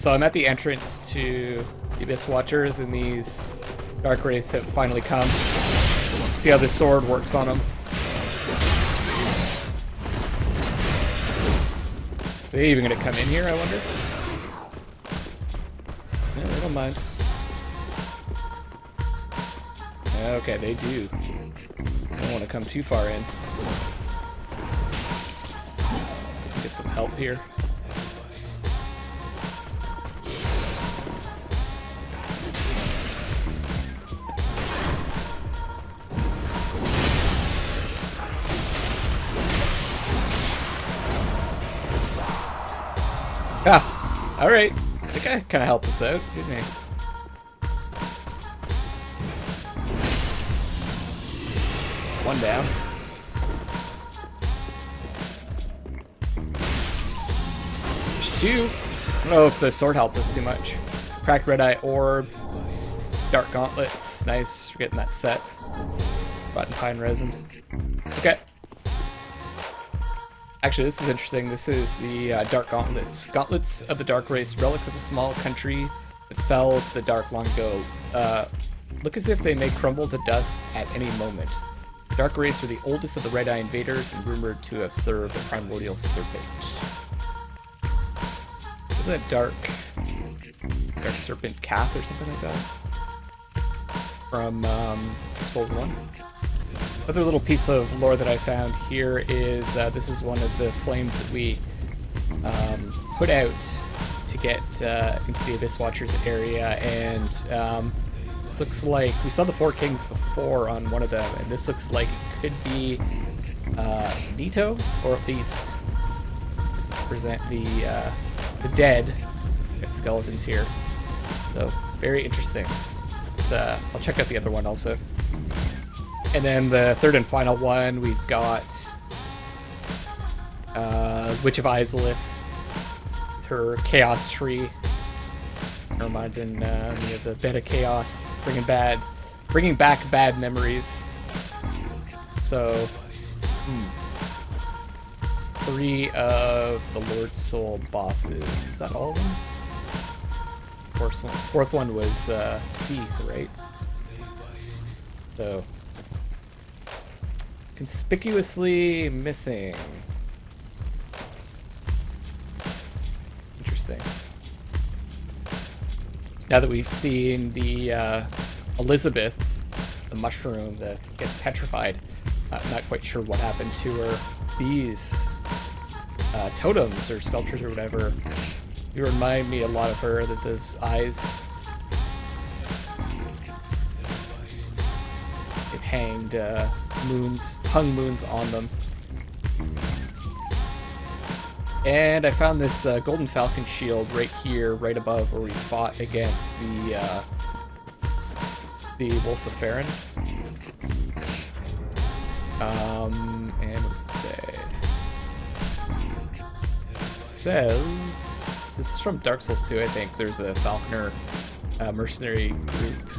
So I'm at the entrance to the Abyss Watchers, and these Dark Wraiths have finally come. See how this sword works on them. Are they even gonna come in here, I wonder? No, they don't mind. Okay, they do. Don't want to come too far in. Get some help here. Ah, alright. The guy kind of helped us out, didn't he? One down. There's two. I don't know if the sword helped us too much. Cracked red eye orb. Dark gauntlets. Nice. We're getting that set. Rotten pine resin. Okay. Actually, this is interesting. This is the Dark Gauntlets. Gauntlets of the Dark Race, relics of a small country that fell to the dark long ago. Look as if they may crumble to dust at any moment. The Dark Race are the oldest of the Red Eye invaders and rumored to have served the primordial serpent. Is that Dark Serpent Cath or something like that? From Souls 1. Other little piece of lore that I found here is this is one of the flames that we put out to get into the Abyss Watchers area, and it looks like we saw the Four Kings before on one of them, and this looks like it could be Nito, or at least present the dead skeletons here. So very interesting. I'll check out the other one also. And then the third and final one, we've got Witch of Izalith, with her Chaos Tree, reminding me of the Bed of Chaos, bringing back bad memories. So, 3 of the Lord Soul bosses. Is that all of them? Fourth one was Seath, right? So. Conspicuously missing. Interesting. Now that we've seen the Elizabeth, the mushroom that gets petrified, I'm not quite sure what happened to her. These totems or sculptures or whatever, you remind me a lot of her, that those eyes, it hanged hung moons on them. And I found this golden falcon shield right here, right above where we fought against the Wolves of Farron. And what does it say? It says, this is from Dark Souls 2, I think. There's a Falconer mercenary group.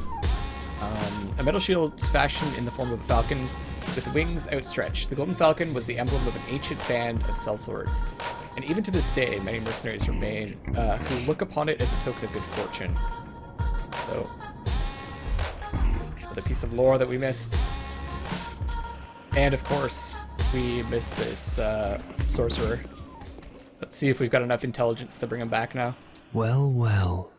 A metal shield fashioned in the form of a falcon with wings outstretched. The Golden Falcon was the emblem of an ancient band of sellswords, and even to this day, many mercenaries remain who look upon it as a token of good fortune. So, another piece of lore that we missed. And of course, we missed this sorcerer. Let's see if we've got enough intelligence to bring him back now. Well, well.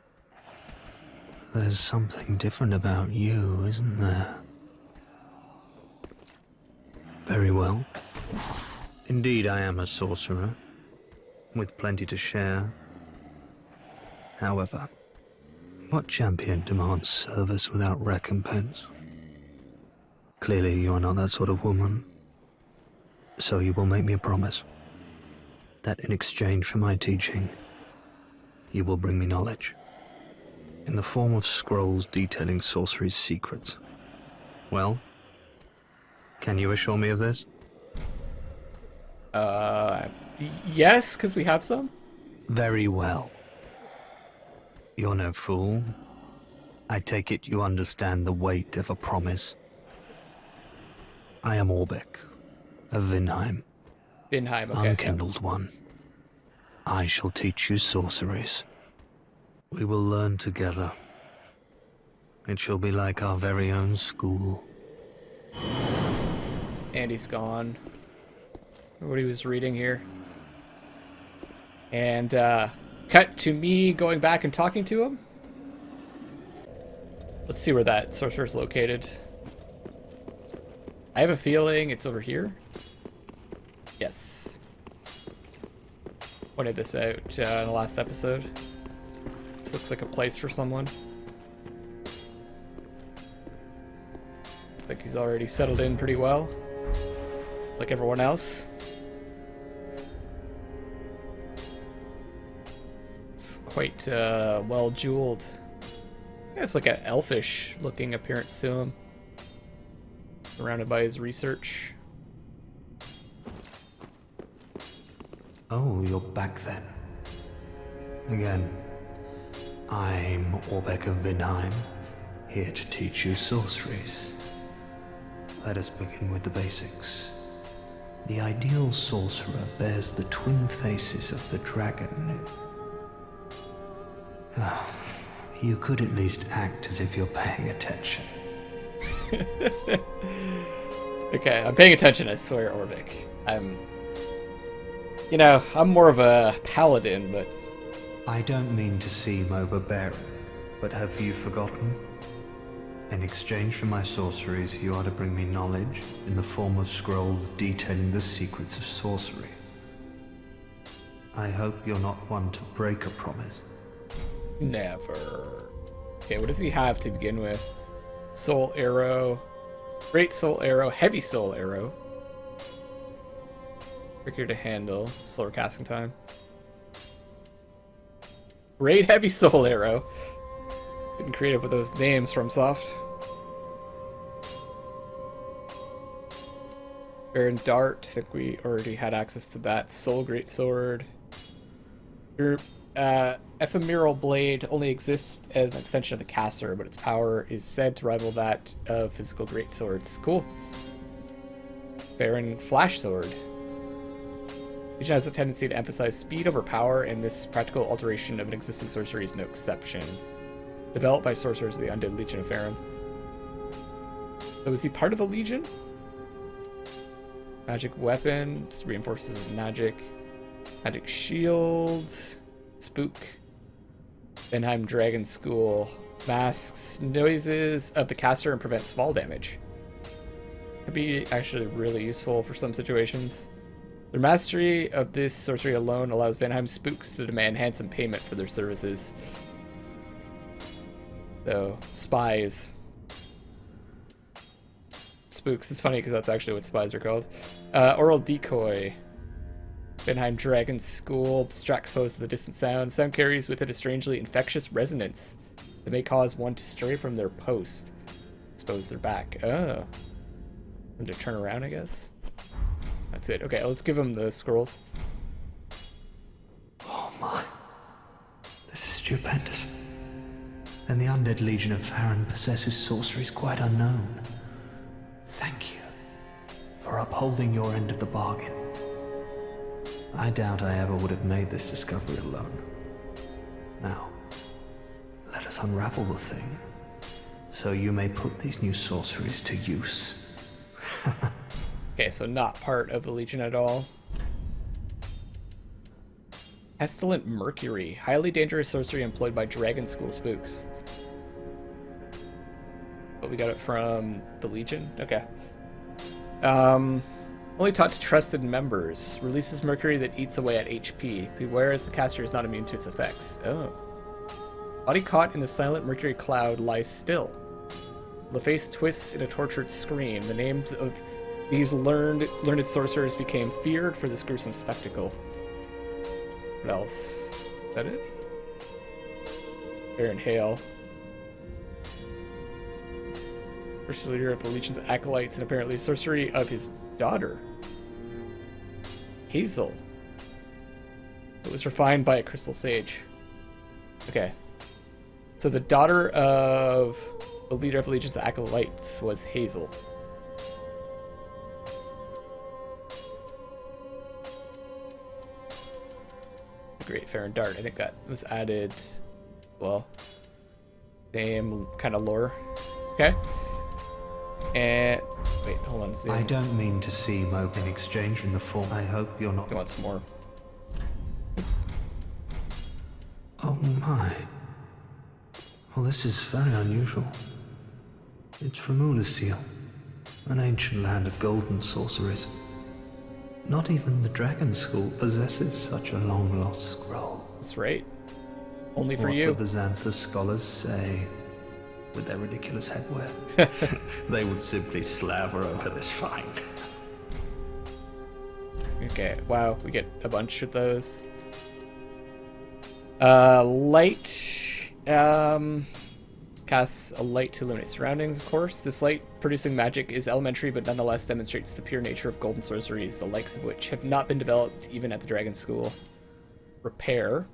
There's something different about you, isn't there? Very well. Indeed, I am a sorcerer, with plenty to share. However, what champion demands service without recompense? Clearly, you're not that sort of woman. So you will make me a promise that in exchange for my teaching, you will bring me knowledge in the form of scrolls detailing sorcery's secrets. Well, can you assure me of this? Yes, because we have some. Very well. You're no fool. I take it you understand the weight of a promise. I am Orbeck, of Vinheim. Vinheim, okay. Unkindled one. I shall teach you sorceries. We will learn together. It shall be like our very own school. Andy's gone. What he was reading here. And cut to me going back and talking to him. Let's see where that sorcerer's located. I have a feeling it's over here. Yes. Pointed this out in the last episode. This looks like a place for someone. Like he's already settled in pretty well. Like everyone else. It's quite well jeweled. Yeah, it's like an elfish looking appearance to him. Surrounded by his research. Oh, you're back then. Again. I'm Orbeck of Vinheim, here to teach you sorceries. Let us begin with the basics. The ideal sorcerer bears the twin faces of the dragon. You could at least act as if you're paying attention. Okay, I'm paying attention, I swear, Orbeck. I'm more of a paladin, but... I don't mean to seem overbearing, but have you forgotten? In exchange for my sorceries, you are to bring me knowledge in the form of scrolls detailing the secrets of sorcery. I hope you're not one to break a promise. Never. Okay, what does he have to begin with? Soul Arrow. Great Soul Arrow. Heavy Soul Arrow. Trickier to handle. Slower casting time. Great Heavy Soul Arrow. Getting creative with those names from Soft. Baron Dart. I think we already had access to that. Soul Great Sword. Your Ephemeral Blade only exists as an extension of the caster, but its power is said to rival that of physical greatswords. Cool. Baron Flash Sword. Each has a tendency to emphasize speed over power, and this practical alteration of an existing sorcery is no exception. Developed by sorcerers of the Undead Legion of Faerun. So is he part of the Legion? Magic weapon. This reinforces magic. Magic shield. Spook. Vinheim Dragon School. Masks noises of the caster and prevents fall damage. Could be actually really useful for some situations. Their mastery of this sorcery alone allows Vinheim spooks to demand handsome payment for their services. So, spies. Spooks. It's funny because that's actually what spies are called. Oral decoy. Vinheim Dragon School distracts foes with a distant sound. Sound carries with it a strangely infectious resonance that may cause one to stray from their post. Suppose they're back. Oh. And to turn around, I guess. That's it. Okay, let's give him the scrolls. Oh my. This is stupendous. And the Undead Legion of Faerun possesses sorceries quite unknown. Thank you for upholding your end of the bargain. I doubt I ever would have made this discovery alone. Now, let us unravel the thing, so you may put these new sorceries to use. Okay, so not part of the Legion at all. Pestilent Mercury. Highly dangerous sorcery employed by Dragon School spooks. But we got it from the Legion? Okay. Only taught to trusted members. Releases mercury that eats away at HP. Beware as the caster is not immune to its effects. Oh. Body caught in the silent mercury cloud lies still. The face twists in a tortured scream. The names of these learned sorcerers became feared for this gruesome spectacle. What else? Is that it? Baron Hale. First leader of the Legion's acolytes and apparently sorcery of his daughter. Hazel. It was refined by a crystal sage. Okay. So the daughter of the leader of the Legion's acolytes was Hazel. Great Faerun Dart. I think that was added well. Same kind of lore. Okay. And wait, hold on. Zoom. I don't mean to seem open exchange in the form. I hope you're not. You want some more? Oops. Oh my. Well, this is very unusual. It's from Ulasil, an ancient land of golden sorceries. Not even the Dragon School possesses such a long-lost scroll. That's right. Only for What you. would the Xanthus scholars say with their ridiculous headwear? They would simply slaver over this find. Okay, wow, we get a bunch of those. Light, casts a light to illuminate surroundings, of course. This light-producing magic is elementary, but nonetheless demonstrates the pure nature of golden sorceries, the likes of which have not been developed even at the Dragon School. Repair.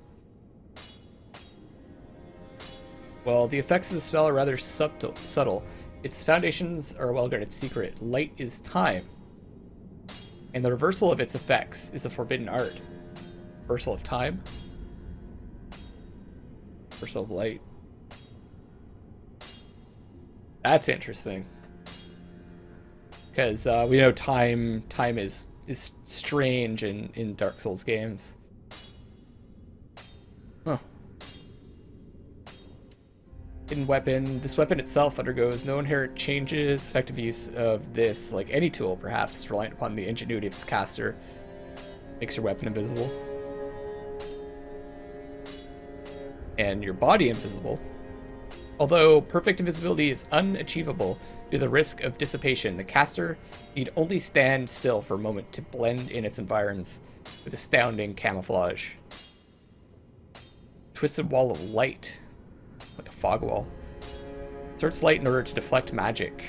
Well, the effects of the spell are rather subtle. Its foundations are a well-guarded secret. Light is time. And the reversal of its effects is a forbidden art. Reversal of time? Reversal of light. That's interesting. Because we know time is strange in Dark Souls games. Huh. Hidden weapon. This weapon itself undergoes no inherent changes. Effective use of this, like any tool perhaps, is reliant upon the ingenuity of its caster. Makes your weapon invisible. And your body invisible. Although perfect invisibility is unachievable due to the risk of dissipation, the caster need only stand still for a moment to blend in its environs with astounding camouflage. Twisted wall of light. Like a fog wall. Inserts light in order to deflect magic.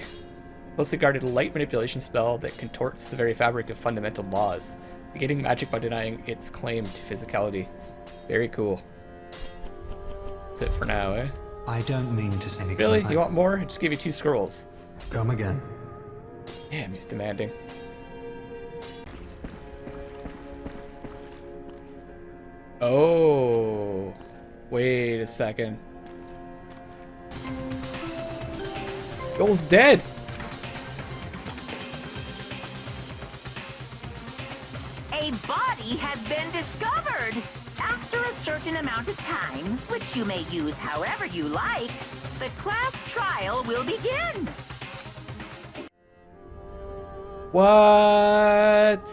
Closely guarded light manipulation spell that contorts the very fabric of fundamental laws, negating magic by denying its claim to physicality. Very cool. That's it for now, eh? I don't mean to say anything. Really? You want more? I just gave you 2 scrolls. Come again. Damn, he's demanding. Oh. Wait a second. Joel's dead! A body has been discovered! After a certain amount of time, which you may use however you like, the class trial will begin. What?